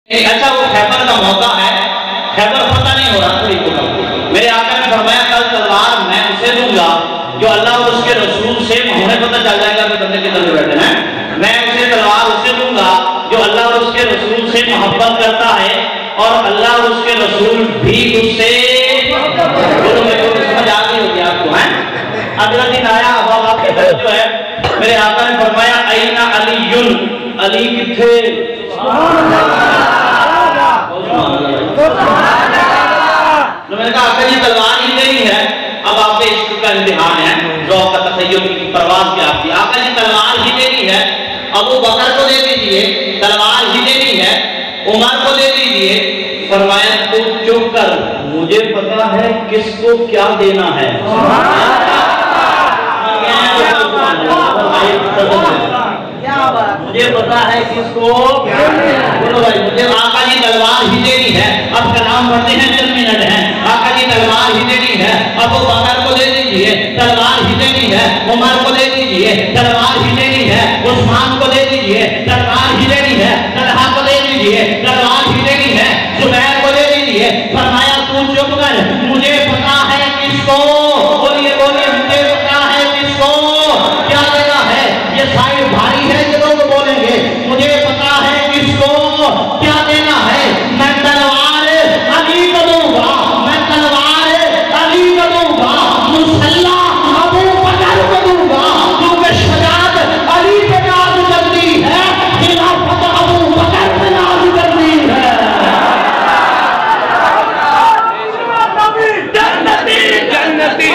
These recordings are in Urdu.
اچھا وہ خیبر کا موقع ہے، خیبر پتہ نہیں ہو رہا تھوڑی کو میرے آقا نے فرمایا کل تلوار میں اسے دوں گا جو اللہ اور اس کے رسول سے، ہمیں پتہ چل جائے گا کہ بندے کے اندر بیٹھے ہیں، میں اسے تلوار اسے دوں گا جو اللہ اور اس کے رسول سے محبت کرتا ہے اور اللہ اور اس کے رسول بھی اس سے بولو میں کو سمجھ آ گئی ہوگی آپ کو ہیں۔ اگلا دن آیا اب آپ کے طرف جو ہے میرے آقا نے فرمایا اینا علی، علی کتھے؟ میں نے کہا آقا جی تلوار ہی دینی ہے، اب آپ کے عشق کا امتحان ہے، ذوق کا تخیل کی پرواز کی آپ کی، آقا جی تلوار ہی دینی ہے، ابو بکر کو دے دیجئے، تلوار ہی دینی ہے، عمر کو دے دیجئے، فرمایا تو چپ کر، مجھے پتا ہے کس کو کیا دینا ہے۔ مجھے پتا ہے کس کو، بولو بھائی مجھے آقا جی تلوار ہی دینی ہے، اب کلام پڑھتے ہیں 10 منٹ ہیں، آقا جی تلوار ہی دینی ہے، ابو بکر کو دے دیجئے، تلوار ہی دینی ہے، عمر کو دے دیجئے، تلوار ہی دینی ہے، عثمان کو دے دیجئے، تلوار ہی دینی ہے، طلحہ کو دے دیجئے، تلوار ہی دینی ہے، زبیر کو دے دیجئے، فرمایا تو چپ کر، مجھے پتا ہے کس کو، بولیے بولیے مجھے پتا ہے کس کو کیا دینا ہے، یہ سائر بھاری ہے یہ لوگ بولیں گے، مجھے پتا ہے کس کو کیا دینا ہے، میں تلوار علی کو دوں گا، میں تلوار علی کو دوں گا، مسلح ابو بکر کو دوں گا، کیونکہ شجاعت علی پہ ناز کرتی ہے، خلافت ابو بکر پہ ناز کرتی ہے۔ جنتی جنتی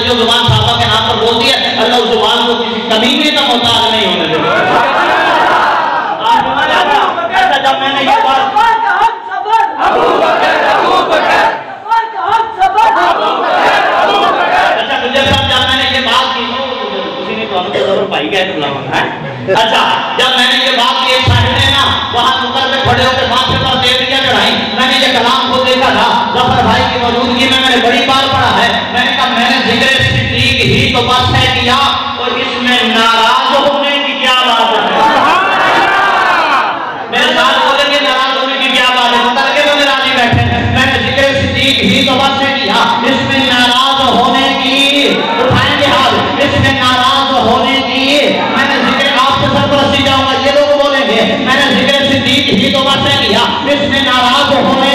جو زبان صحابہ کے نام پر بول دیا اللہ اس زبان کو کسی کمینے کا محتاج نہیں ہونے دے گا۔ ایسا جب میں نے یہ بات اچھا مجھے سب جب میں نے یہ بات کی کسی نے تو ہم سے ضرور پائی گئے بلاؤں ہے۔ اچھا جب میں نے یہ بات کی ایک صاحب نے نا وہاں نکر پہ کھڑے ہو کے ماتھے پر دیویاں چڑھائی، میں نے یہ کلام کو دیکھا تھا ظفر بھائی کی موجودگی میں نے بڑی بار پڑھا ہے، میں نے کہا میں نے ذکر صدیق ہی تو بس ہے کیا اور اس میں ناراض ہونے کی کیا بات ہے؟ میرے ساتھ بولیں گے ناراض ہونے کی کیا بات ہے؟ پتہ لگے تو میرا نہیں بیٹھے، میں نے ذکر صدیق ہی تو بس ہے کیا، اس میں ناراض ہونے کی، اٹھائیں گے ہاتھ، اس میں ناراض ہونے کی، میں نے ذکر آپ سے سرپرستی جاؤں گا یہ لوگ بولیں گے میں نے ذکر صدیق ہی تو بس ہے کیا، اس میں ناراض ہونے